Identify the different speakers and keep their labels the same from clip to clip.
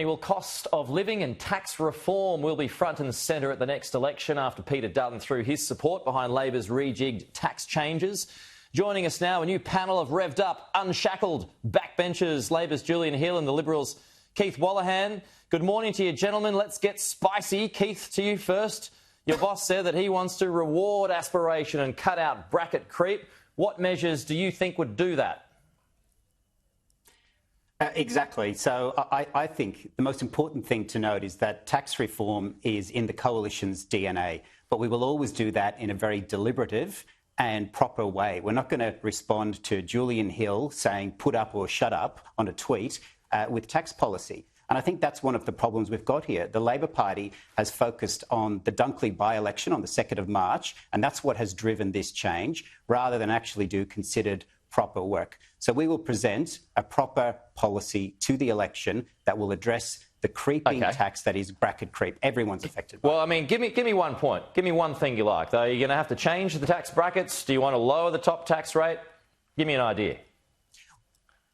Speaker 1: Well, cost of living and tax reform will be front and centre at the next election after Peter Dutton threw his support behind Labor's rejigged tax changes. Joining us now, a new panel of revved up, unshackled backbenchers, Labor's Julian Hill and the Liberals' Keith Wolahan. Good morning to you, gentlemen. Let's get spicy. Keith, to you first. Your boss said that he wants to reward aspiration and cut out bracket creep. What measures do you think would do that?
Speaker 2: Exactly. So I think the most important thing to note is that tax reform is in the Coalition's DNA, but we will always do that in a very deliberative and proper way. We're not going to respond to Julian Hill saying put up or shut up on a tweet with tax policy. And I think that's one of the problems we've got here. The Labor Party has focused on the Dunkley by-election on the 2nd of March, and that's what has driven this change, rather than actually do considered proper work. So we will present a proper policy to the election that will address the creeping tax that is bracket creep. Everyone's affected by it.
Speaker 1: Well, I mean, give me 1 point. Give me one thing you like. Though, you're going to have to change the tax brackets. Do you want to lower the top tax rate? Give me an idea.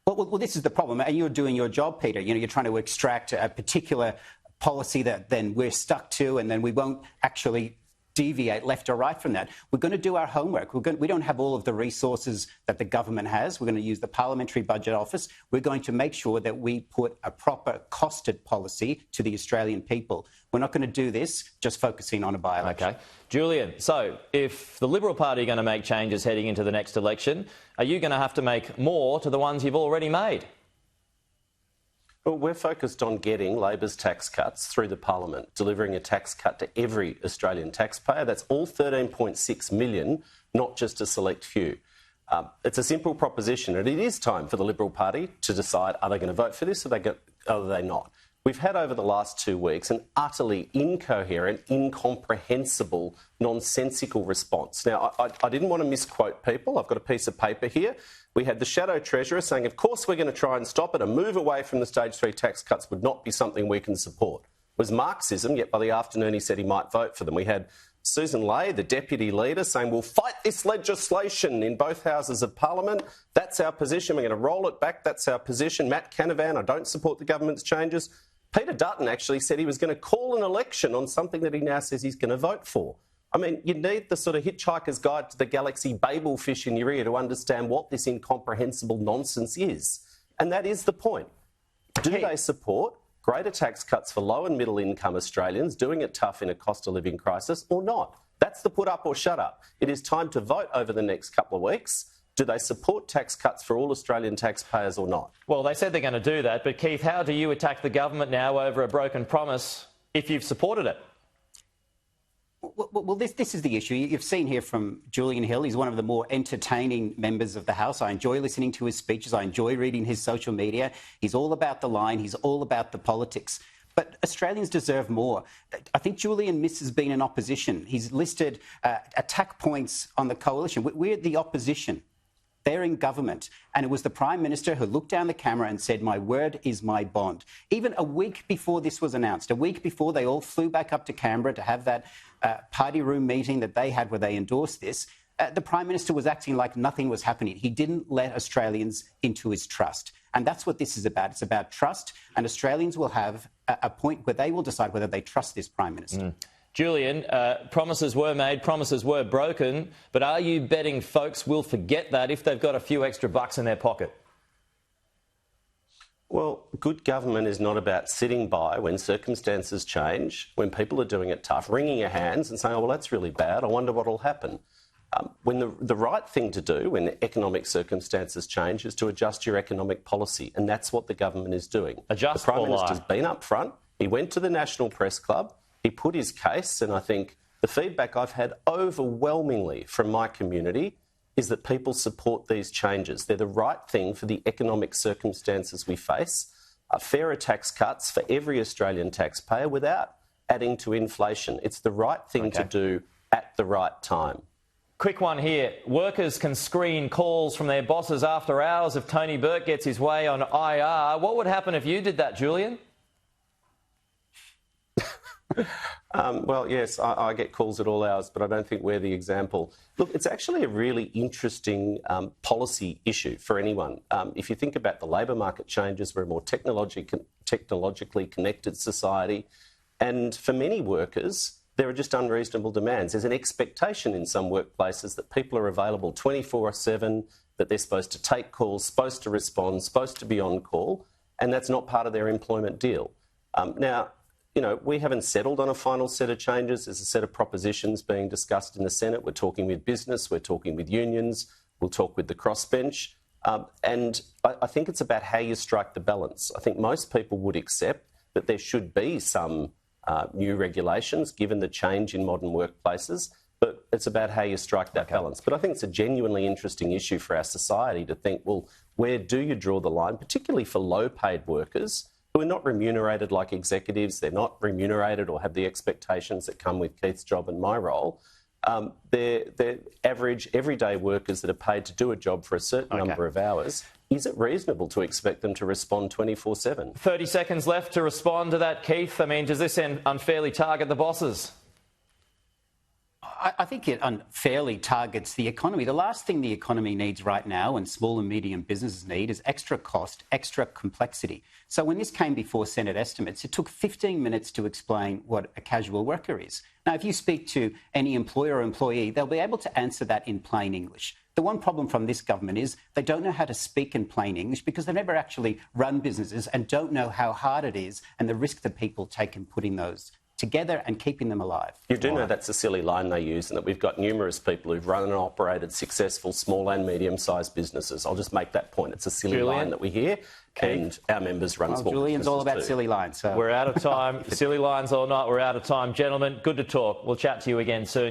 Speaker 2: Well, this is the problem. And you're doing your job, Peter. You know, you're trying to extract a particular policy that then we're stuck to, and then we won't actually deviate left or right from that. We're going to do our homework. We don't have all of the resources that the government has. We're going to use the Parliamentary Budget Office. We're going to make sure that we put a proper costed policy to the Australian people. We're not going to do this just focusing on a by-election.
Speaker 1: OK. Julian, so if the Liberal Party are going to make changes heading into the next election, are you going to have to make more to the ones you've already made?
Speaker 3: Well, we're focused on getting Labor's tax cuts through the Parliament, delivering a tax cut to every Australian taxpayer. That's all 13.6 million, not just a select few. It's a simple proposition, and it is time for the Liberal Party to decide, are they going to vote for this or are they not? We've had over the last 2 weeks an utterly incoherent, incomprehensible, nonsensical response. Now, I didn't want to misquote people. I've got a piece of paper here. We had the Shadow Treasurer saying, of course we're going to try and stop it. A move away from the Stage 3 tax cuts would not be something we can support. It was Marxism, yet by the afternoon he said he might vote for them. We had Susan Ley, the Deputy Leader, saying we'll fight this legislation in both Houses of Parliament. That's our position. We're going to roll it back. That's our position. Matt Canavan, I don't support the government's changes. Peter Dutton actually said he was going to call an election on something that he now says he's going to vote for. I mean, you need the sort of Hitchhiker's Guide to the Galaxy Babel fish in your ear to understand what this incomprehensible nonsense is. And that is the point. Do they support greater tax cuts for low and middle income Australians, doing it tough in a cost of living crisis, or not? That's the put up or shut up. It is time to vote over the next couple of weeks. Do they support tax cuts for all Australian taxpayers or not?
Speaker 1: Well, they said they're going to do that. But, Keith, how do you attack the government now over a broken promise if you've supported it?
Speaker 2: Well, this is the issue. You've seen here from Julian Hill. He's one of the more entertaining members of the House. I enjoy listening to his speeches. I enjoy reading his social media. He's all about the line. He's all about the politics. But Australians deserve more. I think Julian misses being in opposition. He's listed attack points on the Coalition. We're the opposition. They're in government. And it was the Prime Minister who looked down the camera and said, my word is my bond. Even a week before this was announced, a week before they all flew back up to Canberra to have that party room meeting that they had where they endorsed this, the Prime Minister was acting like nothing was happening. He didn't let Australians into his trust. And that's what this is about. It's about trust. And Australians will have a point where they will decide whether they trust this Prime Minister.
Speaker 1: Julian, promises were made, promises were broken, but are you betting folks will forget that if they've got a few extra bucks in their pocket?
Speaker 3: Well, good government is not about sitting by when circumstances change, when people are doing it tough, wringing your hands and saying, oh, well, that's really bad, I wonder what will happen. When the right thing to do when economic circumstances change is to adjust your economic policy, and that's what the government is doing.
Speaker 1: Adjust
Speaker 3: the Prime Minister's been up front. He went to the National Press Club. He put his case, and I think the feedback I've had overwhelmingly from my community is that people support these changes. They're the right thing for the economic circumstances we face. Fairer tax cuts for every Australian taxpayer without adding to inflation. It's the right thing to do at the right time.
Speaker 1: Quick one here. Workers can screen calls from their bosses after hours if Tony Burke gets his way on IR. What would happen if you did that, Julian?
Speaker 3: Well, yes, I get calls at all hours, but I don't think we're the example. Look, it's actually a really interesting policy issue for anyone. If you think about the labour market changes, we're a more technologically connected society. And for many workers, there are just unreasonable demands. There's an expectation in some workplaces that people are available 24/7, that they're supposed to take calls, supposed to respond, supposed to be on call, and that's not part of their employment deal. Now, you know, we haven't settled on a final set of changes. There's a set of propositions being discussed in the Senate. We're talking with business, we're talking with unions, we'll talk with the crossbench. And I think it's about how you strike the balance. I think most people would accept that there should be some new regulations given the change in modern workplaces, but it's about how you strike that balance. But I think it's a genuinely interesting issue for our society to think, well, where do you draw the line, particularly for low-paid workers who are not remunerated like executives, they're not remunerated or have the expectations that come with Keith's job and my role. They're average, everyday workers that are paid to do a job for a certain number of hours. Is it reasonable to expect them to respond 24/7?
Speaker 1: 30 seconds left to respond to that, Keith. I mean, does this unfairly target the bosses?
Speaker 2: I think it unfairly targets the economy. The last thing the economy needs right now, and small and medium businesses need, is extra cost, extra complexity. So when this came before Senate estimates, it took 15 minutes to explain what a casual worker is. Now, if you speak to any employer or employee, they'll be able to answer that in plain English. The one problem from this government is they don't know how to speak in plain English because they've never actually run businesses and don't know how hard it is and the risk that people take in putting those together and keeping them alive.
Speaker 3: You do know that's a silly line they use, and that we've got numerous people who've run and operated successful small and medium-sized businesses. I'll just make that point. It's a silly line that we hear, and our members run small
Speaker 2: Julian's
Speaker 3: businesses
Speaker 2: all about
Speaker 3: too.
Speaker 2: silly lines. So.
Speaker 1: We're out of time. Silly lines or not, we're out of time. Gentlemen, good to talk. We'll chat to you again soon.